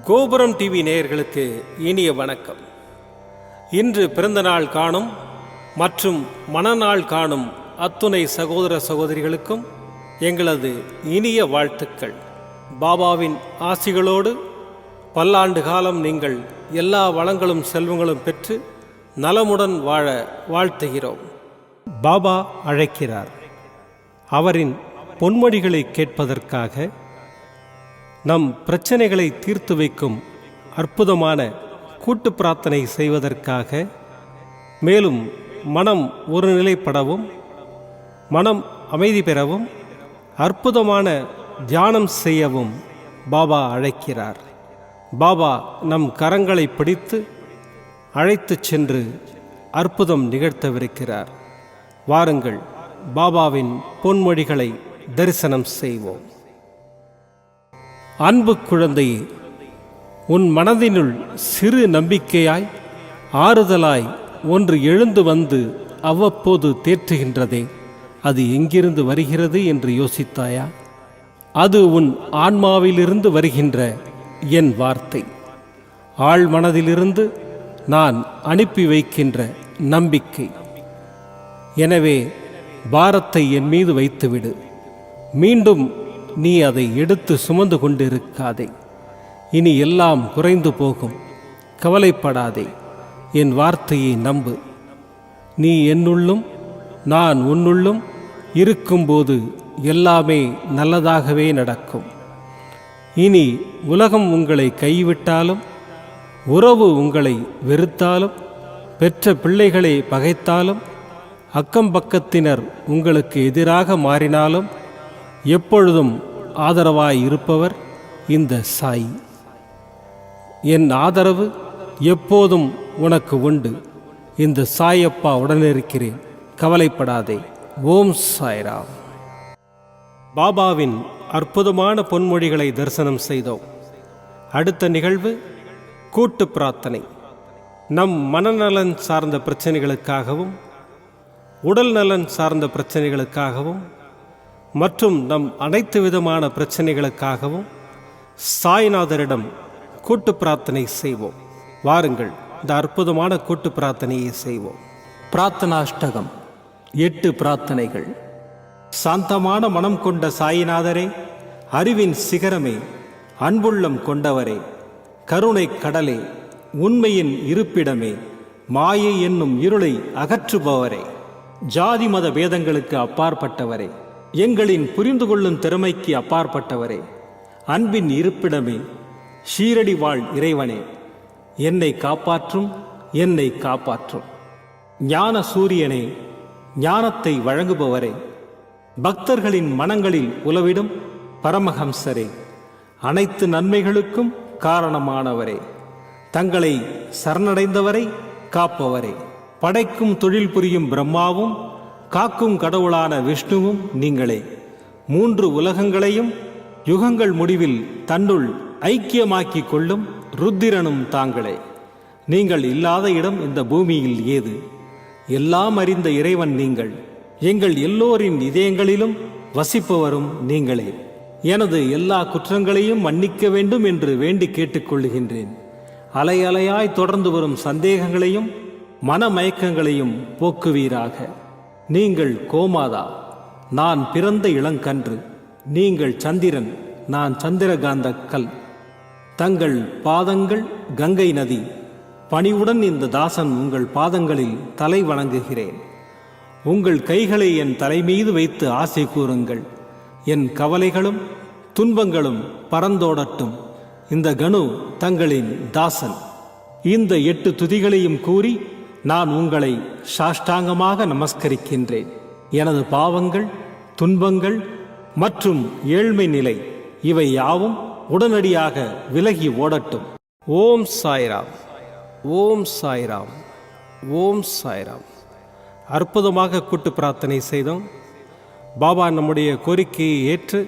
கோபுரம் டிவி நேயர்களுக்கு இனிய வணக்கம். இன்று பிறந்தநாள் காணும் மற்றும் மணநாள் காணும் அத்துணை சகோதர சகோதரிகளுக்கும் எங்களது இனிய வாழ்த்துக்கள். பாபாவின் ஆசிகளோடு பல்லாண்டு காலம் நீங்கள் எல்லா வளங்களும் செல்வங்களும் பெற்று நலமுடன் வாழ வாழ்த்துகிறோம். பாபா அழைக்கிறார். அவரின் பொன்மொழிகளை கேட்பதற்காக, நம் பிரச்சனைகளை தீர்த்து வைக்கும் அற்புதமான கூட்டு பிரார்த்தனை செய்வதற்காக, மேலும் மனம் ஒருநிலைப்படவும் மனம் அமைதி பெறவும் அற்புதமான தியானம் செய்யவும் பாபா அழைக்கிறார். பாபா நம் கரங்களை பிடித்து அழைத்துச் சென்று அற்புதம் நிகழ்த்தவிருக்கிறார். வாருங்கள், பாபாவின் பொன்மொழிகளை தரிசனம் செய்வோம். அன்பு குழந்தையே, உன் மனதினுள் சிறு நம்பிக்கையாய் ஆறுதலாய் ஒன்று எழுந்து வந்து அவ்வப்போது தேற்றுகின்றதே, அது எங்கிருந்து வருகிறது என்று யோசித்தாயா? அது உன் ஆன்மாவிலிருந்து வருகின்ற என் வார்த்தை, ஆழ் மனதிலிருந்து நான் அனுப்பி வைக்கின்ற நம்பிக்கை. எனவே பாரத்தை என் மீது வைத்துவிடு. மீண்டும் நீ அதை எடுத்து சுமந்து கொண்டிருக்காதே. இனி எல்லாம் குறைந்து போகும். கவலைப்படாதே. என் வார்த்தையை நம்பு. நீ என்னுள்ளும் நான் உன்னுள்ளும் இருக்கும்போது எல்லாமே நல்லதாகவே நடக்கும். இனி உலகம் உங்களை கைவிட்டாலும், உறவு உங்களை வெறுத்தாலும், பெற்ற பிள்ளைகளை பகைத்தாலும், அக்கம்பக்கத்தினர் உங்களுக்கு எதிராக மாறினாலும், எப்பொழுதும் ஆதரவாய் இருப்பவர் இந்த சாய். என் ஆதரவு எப்போதும் உனக்கு உண்டு. இந்த சாயப்பா உடனிருக்கிறேன். கவலைப்படாதே. ஓம் சாய்ராம். பாபாவின் அற்புதமான பொன்மொழிகளை தரிசனம் செய்தோம். அடுத்த நிகழ்வு கூட்டு பிரார்த்தனை. நம் மனநலன் சார்ந்த பிரச்சனைகளுக்காகவும், உடல் நலன் சார்ந்த பிரச்சனைகளுக்காகவும் மற்றும் நம் அனைத்து விதமான பிரச்சனைகளுக்காகவும் சாய்நாதரிடம் கூட்டு பிரார்த்தனை செய்வோம். வாருங்கள், இந்த அற்புதமான கூட்டு பிரார்த்தனையை செய்வோம். பிரார்த்தனாஷ்டகம். 8 பிரார்த்தனைகள். சாந்தமான மனம் கொண்ட சாயிநாதரே, அறிவின் சிகரமே, அன்புள்ளம் கொண்டவரே, கருணை கடலே, உண்மையின் இருப்பிடமே, மாயை என்னும் இருளை அகற்றுபவரே, ஜாதி மத பேதங்களுக்கு அப்பாற்பட்டவரே, எங்களின் புரிந்து கொள்ளும் திறமைக்கு அப்பாற்பட்டவரே, அன்பின் இருப்பிடமே, ஷீரடி வாழ் இறைவனே, என்னை காப்பாற்றும், என்னை காப்பாற்றும். ஞான சூரியனே, ஞானத்தை வழங்குபவரே, பக்தர்களின் மனங்களில் உலவிடும் பரமஹம்சரே, அனைத்து நன்மைகளுக்கும் காரணமானவரே, தங்களை சரணடைந்தவரை காப்பவரே, படைக்கும் தொழில் புரியும் பிரம்மாவும் காக்கும் கடவுளான விஷ்ணுவும் நீங்களே. 3 உலகங்களையும் யுகங்கள் முடிவில் தன்னுள் ஐக்கியமாக்கிக் கொள்ளும் ருத்திரனும் தாங்களே. நீங்கள் இல்லாத இடம் இந்த பூமியில் ஏது? எல்லாம் அறிந்த இறைவன் நீங்கள். எங்கள் எல்லோரின் இதயங்களிலும் வசிப்பவரும் நீங்களே. எனது எல்லா குற்றங்களையும் மன்னிக்க வேண்டும் என்று வேண்டி கேட்டுக்கொள்ளுகின்றேன். அலை அலையாய் தொடர்ந்து வரும் சந்தேகங்களையும் மனமயக்கங்களையும் போக்குவீராக. நீங்கள் கோமாதா, நான் பிறந்த இளங்கன்று. நீங்கள் சந்திரன், நான் சந்திரகாந்த கல். தங்கள் பாதங்கள் கங்கை நதி. பணிவுடன் இந்த தாசன் உங்கள் பாதங்களில் தலை வணங்குகிறேன். உங்கள் கைகளை என் தலைமீது வைத்து ஆசை கூறுங்கள். என் கவலைகளும் துன்பங்களும் பறந்தோடட்டும். இந்த கணு தங்களின் தாசன். இந்த 8 துதிகளையும் கூறி நான் உங்களை சாஷ்டாங்கமாக நமஸ்கரிக்கின்றேன். எனது பாவங்கள், துன்பங்கள் மற்றும் ஏழ்மை நிலை இவை யாவும் உடனடியாக விலகி ஓடட்டும். ஓம் சாய்ராம். ஓம் சாய்ராம். ஓம் சாய்ராம். அற்புதமாக கூட்டு பிரார்த்தனை செய்தோம். பாபா நம்முடைய கோரிக்கையை ஏற்று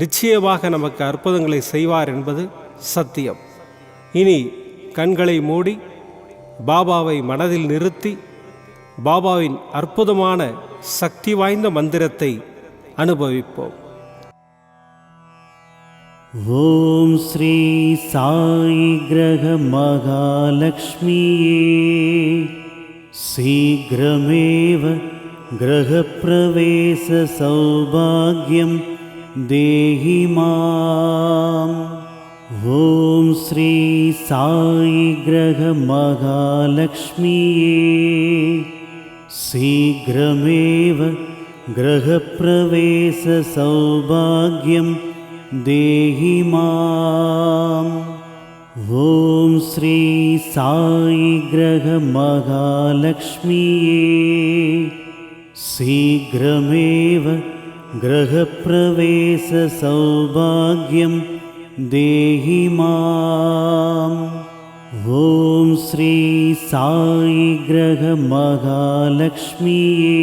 நிச்சயமாக நமக்கு அற்புதங்களை செய்வார் என்பது சத்தியம். இனி கண்களை மூடி பாபாவை மனதில் நிறுத்தி பாபாவின் அற்புதமான சக்தி வாய்ந்த மந்திரத்தை அனுபவிப்போம். ॐ श्री साई ग्रह महालक्ष्मीये शीघ्रमेव गृहप्रवेश सौभाग्यं देहि माम्। ॐ श्री साई ग्रह महालक्ष्मीये शीघ्रमेव गृहप्रवेश सौभाग्यं देहि माम्। ॐ श्री साई ग्रह महालक्ष्मीये शीघ्रमेव गृहप्रवेश सौभाग्यं देहि माम्। ॐ श्री साई ग्रह महालक्ष्मीये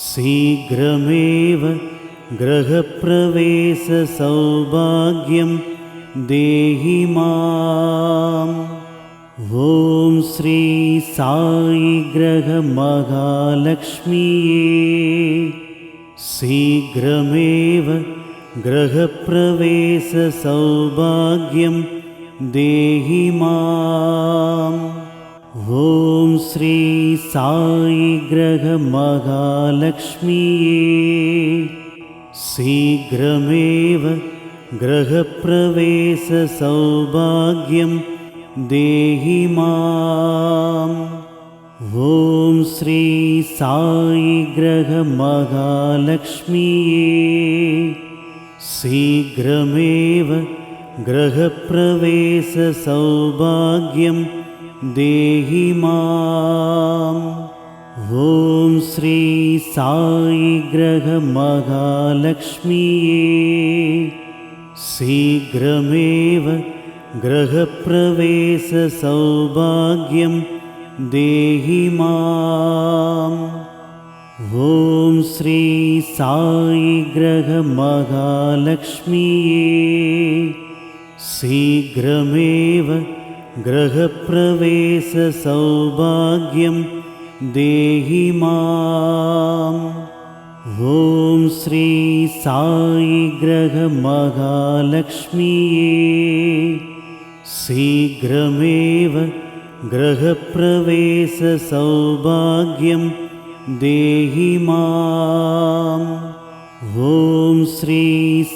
शीघ्रमेव गृहप्रवेश सौभाग्यं देहि माम्। ॐ श्री साई ग्रह महालक्ष्मीये शीघ्रमेव गृहप्रवेश सौभाग्यं देहि माम्। ॐ श्री साई ग्रह महालक्ष्मीये शीघ्रमेव गृहप्रवेश सौभाग्यं देहि माम्। ॐ श्री साई ग्रह महालक्ष्मीये शीघ्रमेव गृहप्रवेश सौभाग्यं देहि माम्। ॐ श्री साई ग्रह महालक्ष्मीये शीघ्रमेव गृहप्रवेश सौभाग्यं देहि माम्। ॐ श्री साई ग्रह महालक्ष्मीये शीघ्रमेव गृहप्रवेश सौभाग्यं देहि माम्। ॐ श्री साई ग्रह महालक्ष्मीये शीघ्रमेव गृहप्रवेश सौभाग्यं देहि माम्। ॐ श्री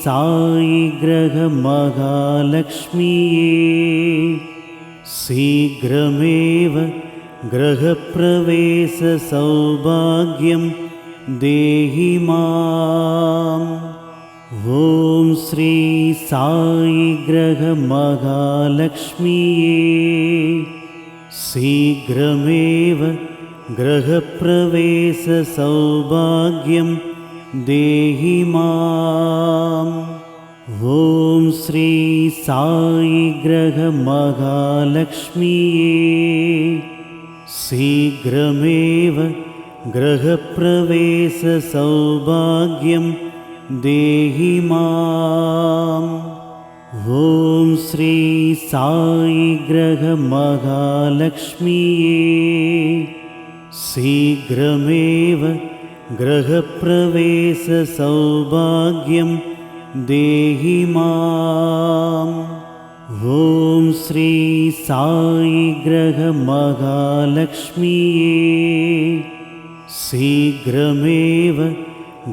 साई ग्रह महालक्ष्मीये शीघ्रमेव गृहप्रवेश सौभाग्यं देहि माम्। ॐ श्री साई ग्रह महालक्ष्मीये शीघ्रमेव गृहप्रवेश सौभाग्यं देहि माम्। ॐ श्री साई ग्रह महालक्ष्मीये शीघ्रमेव गृहप्रवेश सौभाग्यं देहि माम्। ॐ श्री साई ग्रह महालक्ष्मीये शीघ्रमेव गृहप्रवेश सौभाग्यं देहि माम्। ॐ श्री साई ग्रह महालक्ष्मीये शीघ्रमेव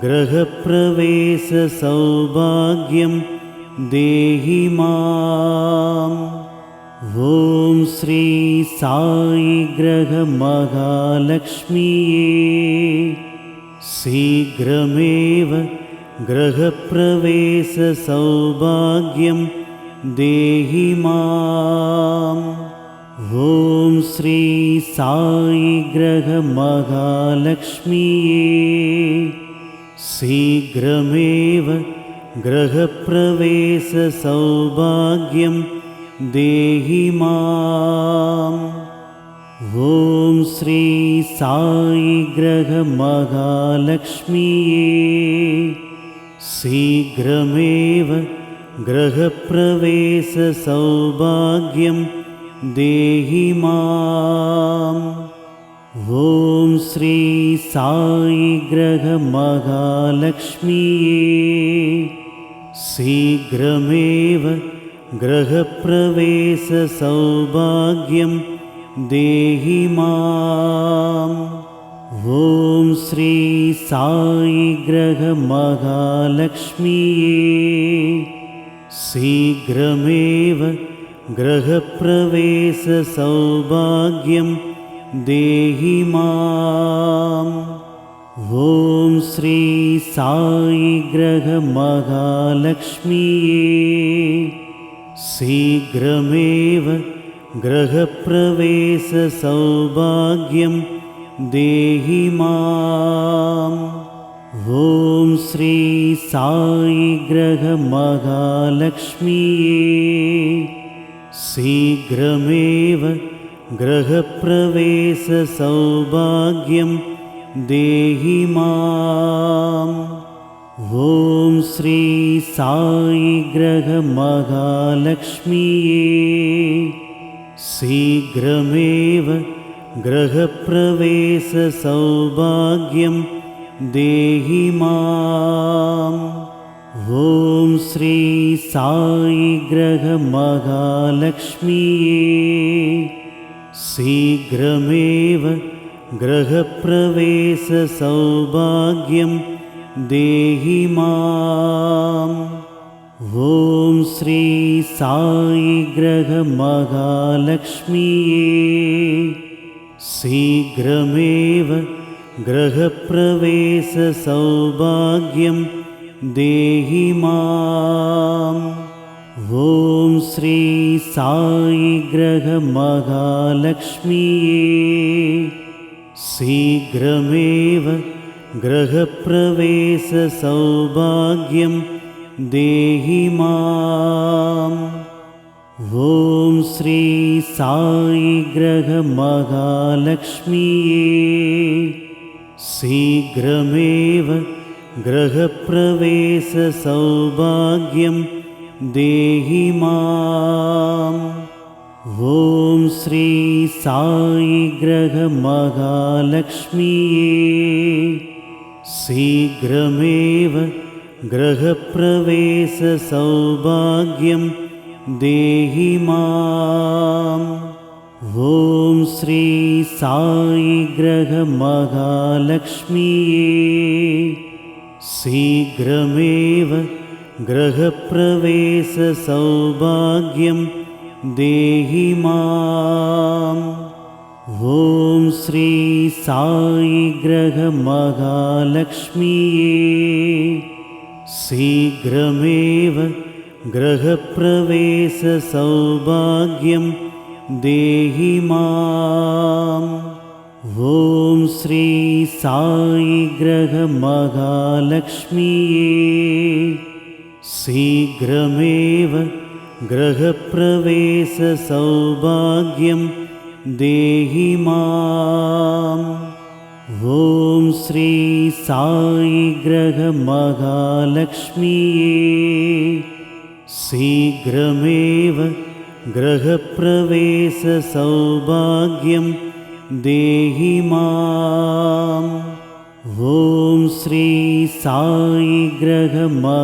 गृहप्रवेश सौभाग्यं देहि माम्। ॐ श्री साई ग्रह महालक्ष्मीये शीघ्रमेव गृहप्रवेश सौभाग्यं देहि माम्। ॐ श्री साई ग्रह महालक्ष्मीये शीघ्रमेव गृहप्रवेश सौभाग्यं देहि माम्। ॐ श्री साई ग्रह महालक्ष्मीये शीघ्रमेव गृहप्रवेश सौभाग्यं देहि माम्। ॐ श्री साई ग्रह महालक्ष्मीये शीघ्रमेव गृहप्रवेशसौभाग्यं देहि माम्। ॐ श्री साई ग्रहमहालक्ष्मीये शीघ्रमेव गृहप्रवेशसौभाग्यं देहि माम्। ॐ श्री साई ग्रहमहालक्ष्मीये शीघ्रमेव गृहप्रवेशसौभाग्यं देहि माम्। ॐ श्री साई ग्रहमहालक्ष्मीये शीघ्रमेव गृहप्रवेशसौभाग्यं देहि माम्। ॐ श्री साई ग्रहमहालक्ष्मीये शीघ्रमेव गृहप्रवेशसौभाग्यं देहि माम्। ॐ श्री साई ग्रहमहालक्ष्मीये शीघ्रमेव गृहप्रवेशसौभाग्यं देहि माम्। ॐ श्री साई ग्रहमहालक्ष्मीये शीघ्रमेव गृहप्रवेशसौभाग्यं देहि माम्। ॐ श्री साई ग्रहमहालक्ष्मीये शीघ्रमेव गृहप्रवेशसौभाग्यं देहि माम्। ॐ श्री साई ग्रहमहालक्ष्मीये शीघ्रमेव गृहप्रवेशसौभाग्यं देहि माम्। ॐ श्री साई ग्रहमहालक्ष्मीये शीघ्रमेव गृहप्रवेशसौभाग्यं देहि माम्। ॐ श्री साई ग्रहमहालक्ष्मीये शीघ्रमेव गृहप्रवेशसौभाग्यं देहि माम्। ॐ श्री साई ग्रहमहालक्ष्मीये शीघ्रमेव गृहप्रवेशसौभाग्यं देहि माम्। ॐ श्री साई ग्रहमहालक्ष्मीये शीघ्रमेव गृहप्रवेशसौभाग्यं देहि माम्। ॐ श्री साई ग्रहमहालक्ष्मीये शीघ्रमेव गृहप्रवेशसौभाग्यं देहि माम्। ॐ श्री साई ग्रहमहालक्ष्मीये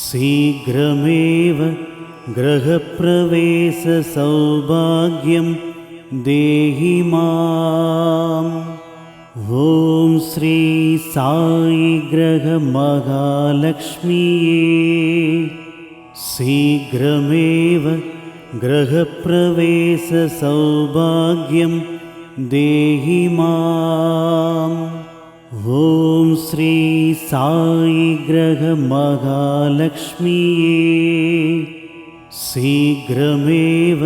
शीघ्रमेव गृहप्रवेशसौभाग्यं देहि माम्। ॐ श्री साई ग्रहमहालक्ष्मीये शीघ्रमेव गृहप्रवेशसौभाग्यं देहि माम्। ॐ श्री साई ग्रहमहालक्ष्मीये शीघ्रमेव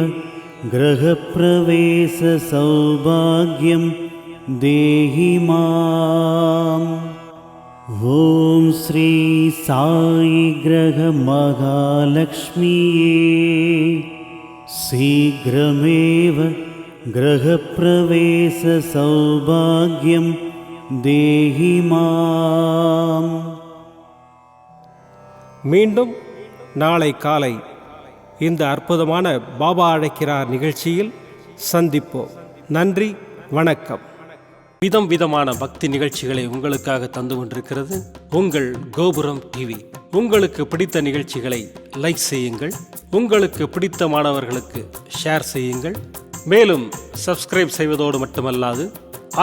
गृहप्रवेशसौभाग्यं देहि माम्। ॐ श्री साई ग्रहमहालक्ष्मीये शीघ्रमेव गृहप्रवेशसौभाग्यं देहि माम्। மீண்டும் நாளை காலை இந்த அற்புதமான பாபா அழைக்கிறார் நிகழ்ச்சியில் சந்திப்போம். நன்றி, வணக்கம். விதம் விதமான பக்தி நிகழ்ச்சிகளை உங்களுக்காக தந்து கொண்டிருக்கிறது உங்கள் கோபுரம் டிவி. உங்களுக்கு பிடித்த நிகழ்ச்சிகளை லைக் செய்யுங்கள், உங்களுக்கு பிடித்த மாணவர்களுக்கு ஷேர் செய்யுங்கள். மேலும் சப்ஸ்கிரைப் செய்வதோடு மட்டுமல்லாது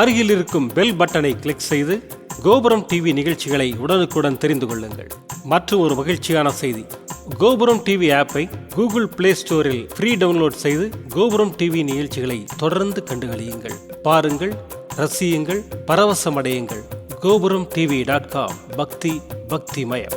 அருகில் இருக்கும் பெல் பட்டனை கிளிக் செய்து கோபுரம் டிவி நிகழ்ச்சிகளை உடனுக்குடன் தெரிந்து கொள்ளுங்கள். மற்றும் ஒரு மகிழ்ச்சியான செய்தி, கோபுரம் டிவி ஆப்பை கூகுள் பிளே ஸ்டோரில் ஃப்ரீ டவுன்லோட் செய்து கோபுரம் டிவி நிகழ்ச்சிகளை தொடர்ந்து கண்டுகளியுங்கள். பாருங்கள், ரசியுங்கள், பரவசமடையுங்கள். gopuramtv.com. பக்தி பக்திமயம்.